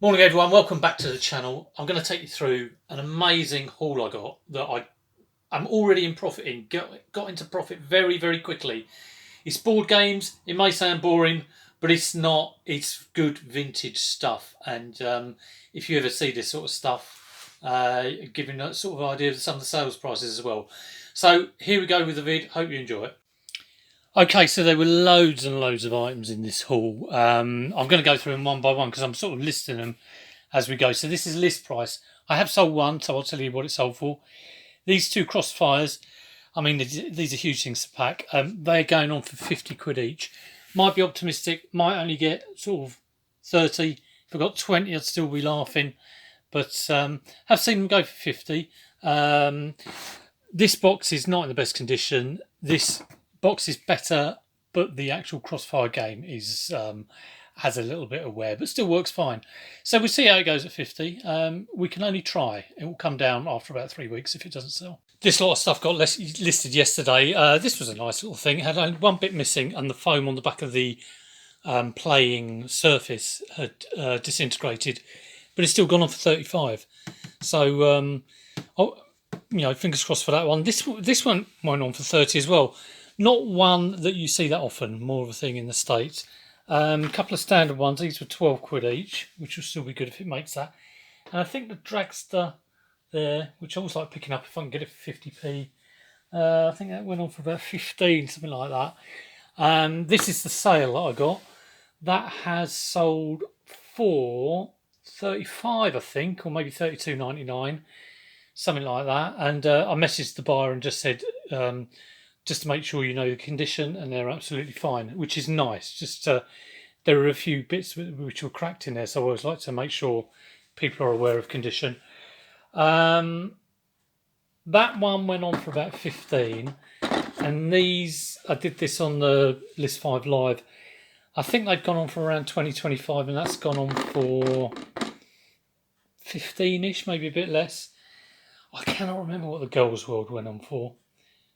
Morning everyone, welcome back to the channel. I'm going to take you through an amazing haul I got that I'm already in profit in, got into profit very quickly. It's board games, it may sound boring, but it's not, it's good vintage stuff. And if you ever see this sort of stuff, giving a sort of idea of some of the sales prices as well. So here we go with the vid, hope you enjoy it. Okay, so there were loads and loads of items in this haul. I'm going to go through them one by one because I'm sort of listing them as we go. So this is list price. I have sold one, so I'll tell you what it sold for. These two Crossfires, I mean, these are huge things to pack. They're going on for 50 quid each. Might be optimistic, might only get sort of 30. If I got 20, I'd still be laughing. But have seen them go for 50. This box is not in the best condition. This box is better, but the actual Crossfire game is has a little bit of wear, but still works fine. So we'll see how it goes at 50. We can only try. It will come down after about 3 weeks if it doesn't sell. This lot of stuff got listed yesterday. This was a nice little thing. It had only one bit missing, and the foam on the back of the playing surface had disintegrated, but it's still gone on for 35. So, fingers crossed for that one. This one went on for 30 as well. Not one that you see that often, more of a thing in the States. A couple of standard ones, these were 12 quid each, which will still be good if it makes that. And I think the Dragster there, which I always like picking up if I can get it for 50p, I think that went on for about 15, something like that. This is the sale that I got. That has sold for 35, I think, or maybe 32.99, something like that. And I messaged the buyer and just said, just to make sure you know the condition, and they're absolutely fine, which is nice. Just there are a few bits which were cracked in there, so I always like to make sure people are aware of condition. That one went on for about 15, and these, I did this on the List 5 Live. I think they've gone on for around 20-25, and that's gone on for 15-ish, maybe a bit less. I cannot remember what the Girls World went on for.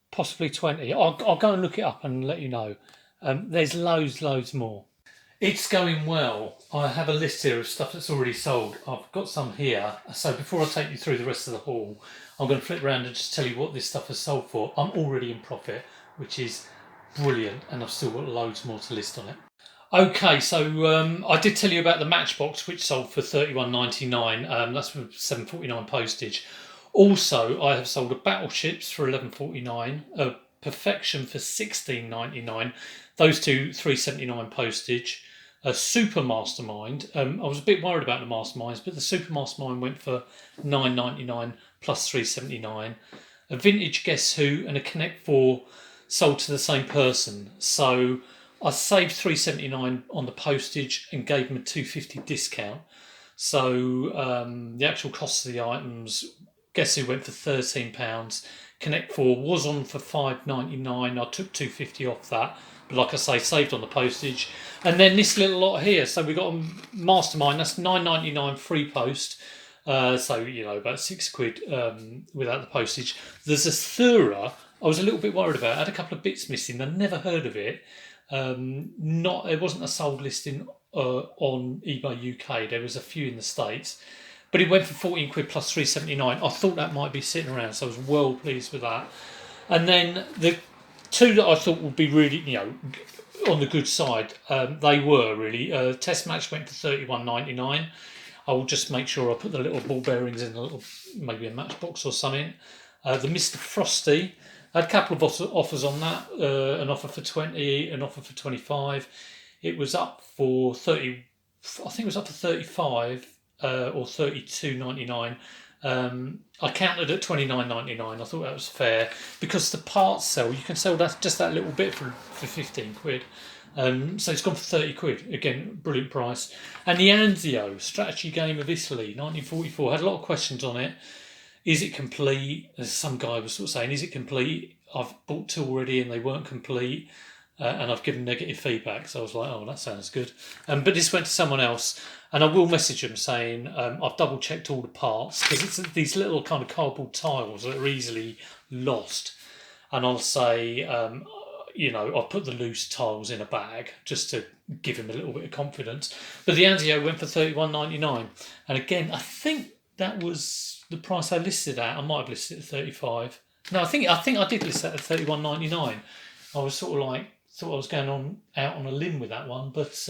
Possibly 20. I'll go and look it up and let you know. There's loads more. It's going well. I have a list here of stuff that's already sold. I've got some here. So before I take you through the rest of the haul, I'm going to flip around and just tell you what this stuff has sold for. I'm already in profit, which is brilliant, and I've still got loads more to list on it. Okay, so I did tell you about the Matchbox, which sold for $31.99. That's for $7.49 postage. Also, I have sold a Battleships for $11.49, a Perfection for $16.99. Those two, $3.79 postage. A Super Mastermind. I was a bit worried about the Masterminds, but the Super Mastermind went for $9.99 plus $3.79. A Vintage Guess Who and a Connect 4 sold to the same person. So I saved $3.79 on the postage and gave them a $2.50 discount. So the actual cost of the items, Guess Who went for £13. Connect 4 was on for $5.99. I took $2.50 off that. But like I say, saved on the postage. And then this little lot here. So we got a Mastermind. That's $9.99 free post. So, about 6 quid without the postage. There's a Thura I was a little bit worried about. I had a couple of bits missing. I'd never heard of it. It wasn't a sold listing on eBay UK. There was a few in the States. But it went for 14 quid plus $3.79. I thought that might be sitting around, so I was well pleased with that. And then the two that I thought would be really, on the good side, they were really. Test Match went for $31.99. I will just make sure I put the little ball bearings in maybe a Matchbox or something. The Mr. Frosty, I had a couple of offers on that. An offer for 20, an offer for 25. It was up for 30. I think it was up for 35. Or $32.99. I counted at $29.99. I thought that was fair because the parts sell. You can sell just that little bit for 15 quid. So it's gone for 30 quid. Again, brilliant price. And the Anzio strategy game of Italy, 1944. Had a lot of questions on it. Is it complete? As some guy was sort of saying, is it complete? I've bought two already and they weren't complete. And I've given negative feedback, so I was like, oh, that sounds good. But this went to someone else, and I will message them saying I've double-checked all the parts, because it's these little kind of cardboard tiles that are easily lost. And I'll say, I'll put the loose tiles in a bag just to give him a little bit of confidence. But the Anzio went for $31.99, and again, I think that was the price I listed at. I might have listed it at 35. No, I think I did list that at $31.99. I was sort of like thought I was going out on a limb with that one, but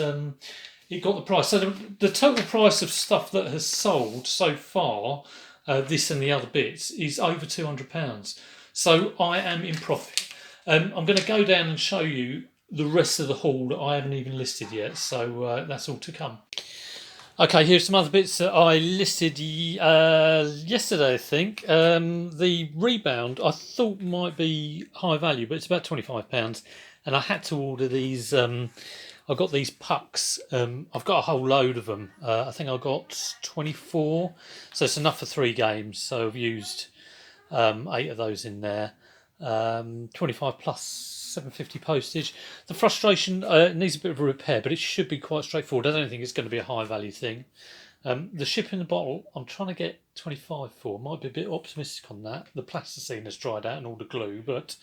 it got the price. So the total price of stuff that has sold so far, this and the other bits, is over £200. So I am in profit. I'm going to go down and show you the rest of the haul that I haven't even listed yet. So that's all to come. Okay, here's some other bits that I listed yesterday, I think. The Rebound I thought might be high value, but it's about £25. And I had to order these. I got these pucks. I've got a whole load of them. I think I got 24. So it's enough for 3 games. So I've used 8 of those in there. 25 plus £7.50 postage. The Frustration needs a bit of a repair, but it should be quite straightforward. I don't think it's going to be a high value thing. The Ship in the Bottle, I'm trying to get 25 for. Might be a bit optimistic on that. The plasticine has dried out and all the glue, but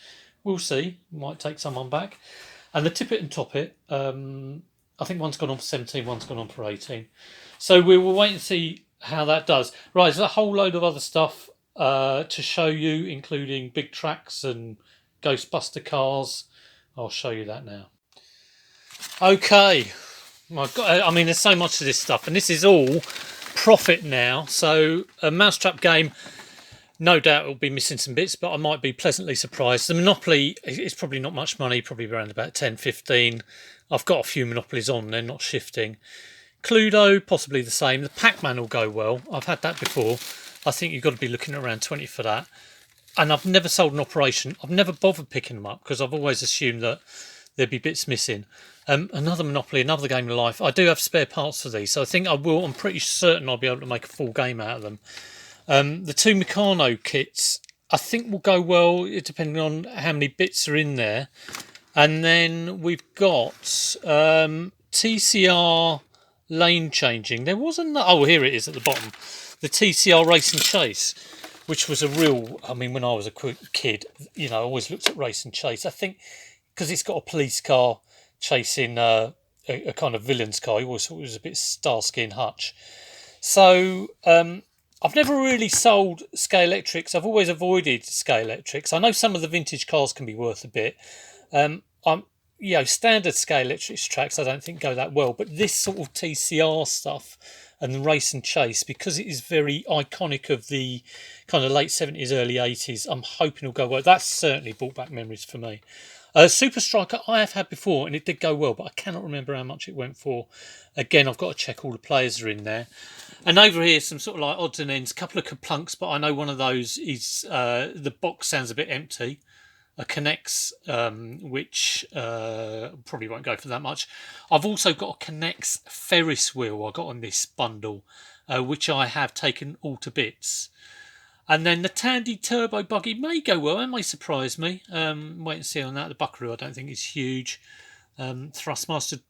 we'll see. Might take someone back. And the Tip It and Top It, I think one's gone on for 17, one's gone on for 18. So we will wait and see how that does. Right, there's a whole load of other stuff to show you, including big tracks and Ghostbuster cars. I'll show you that now. Okay, my God, I mean, there's so much of this stuff, and this is all profit now. So a Mousetrap game, no doubt it'll be missing some bits, but I might be pleasantly surprised. The Monopoly is probably not much money, probably around about 10, 15. I've got a few Monopolies on, they're not shifting. Cluedo, possibly the same. The Pac-Man will go well. I've had that before. I think you've got to be looking at around 20 for that. And I've never sold an Operation. I've never bothered picking them up because I've always assumed that there'd be bits missing. Another Monopoly, another Game of Life. I do have spare parts for these, so I think I will. I'm pretty certain I'll be able to make a full game out of them. The 2 Meccano kits, I think will go well, depending on how many bits are in there. And then we've got TCR lane changing. There was another. Oh, here it is at the bottom. The TCR Race and Chase, which was a real. I mean, when I was a kid, you know, I always looked at Race and Chase. I think because it's got a police car chasing a kind of villain's car, you always thought it was a bit Starsky and Hutch. So I've never really sold Scalextrics. I've always avoided Scalextrics. I know some of the vintage cars can be worth a bit. Standard Scalextrics tracks I don't think go that well, but this sort of TCR stuff and the Race and Chase, because it is very iconic of the kind of late 70s, early 80s, I'm hoping it'll go well. That's certainly brought back memories for me. Super Striker I have had before and it did go well, but I cannot remember how much it went for. Again, I've got to check all the players are in there. And over here, some sort of like odds and ends, a couple of Kaplunks, but I know one of those is the box sounds a bit empty. A K'Nex, which probably won't go for that much. I've also got a K'Nex Ferris wheel I got on this bundle, which I have taken all to bits. And then the Tandy Turbo Buggy may go well, it may surprise me. Wait and see on that. The Buckaroo I don't think is huge. Thrustmaster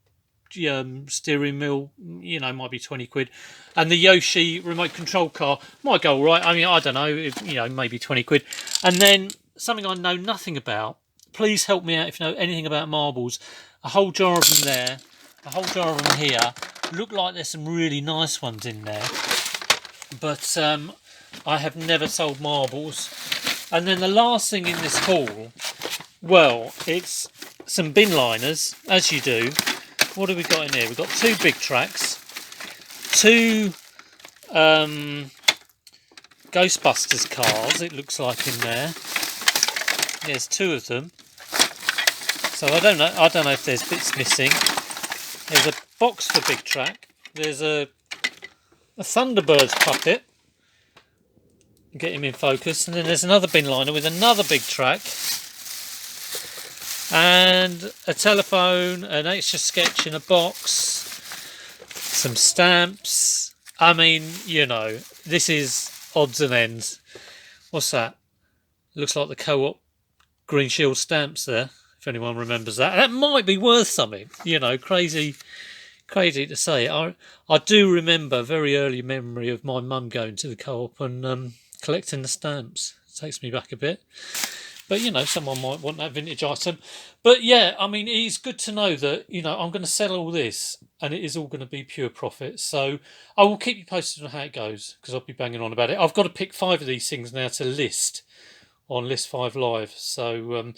steering wheel, you know, might be 20 quid. And the Yoshi remote control car might go all right. I mean, I don't know, maybe 20 quid. And then something I know nothing about. Please help me out if you know anything about marbles. A whole jar of them there. A whole jar of them here. Look like there's some really nice ones in there. But I have never sold marbles. And then the last thing in this haul, well, it's some bin liners, as you do. What have we got in here? We've got 2 big tracks. 2 Ghostbusters cars, it looks like in there. There's 2 of them. So I don't know if there's bits missing. There's a box for Big Track. There's a Thunderbirds puppet. Get him in focus. And then there's another bin liner with another Big Track. And a telephone, an extra sketch in a box. Some stamps. I mean, you know, this is odds and ends. What's that? Looks like the Co-op Green Shield stamps there, if anyone remembers that. That might be worth something, you know, crazy to say. I do remember a very early memory of my mum going to the Co-op and collecting the stamps. It takes me back a bit. But you know, someone might want that vintage item. But yeah, I mean, it's good to know that you know I'm going to sell all this, and it is all going to be pure profit. So I will keep you posted on how it goes because I'll be banging on about it. I've got to pick 5 of these things now to list on List 5 Live. So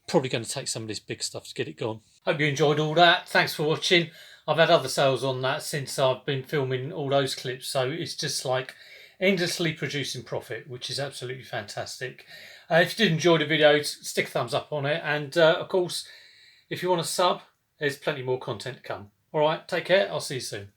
probably going to take some of this big stuff to get it gone. Hope you enjoyed all that. Thanks for watching. I've had other sales on that since I've been filming all those clips, so it's just like endlessly producing profit, which is absolutely fantastic. If you did enjoy the video, stick a thumbs up on it, and of course, if you want to sub, there's plenty more content to come. All right, take care. I'll see you soon.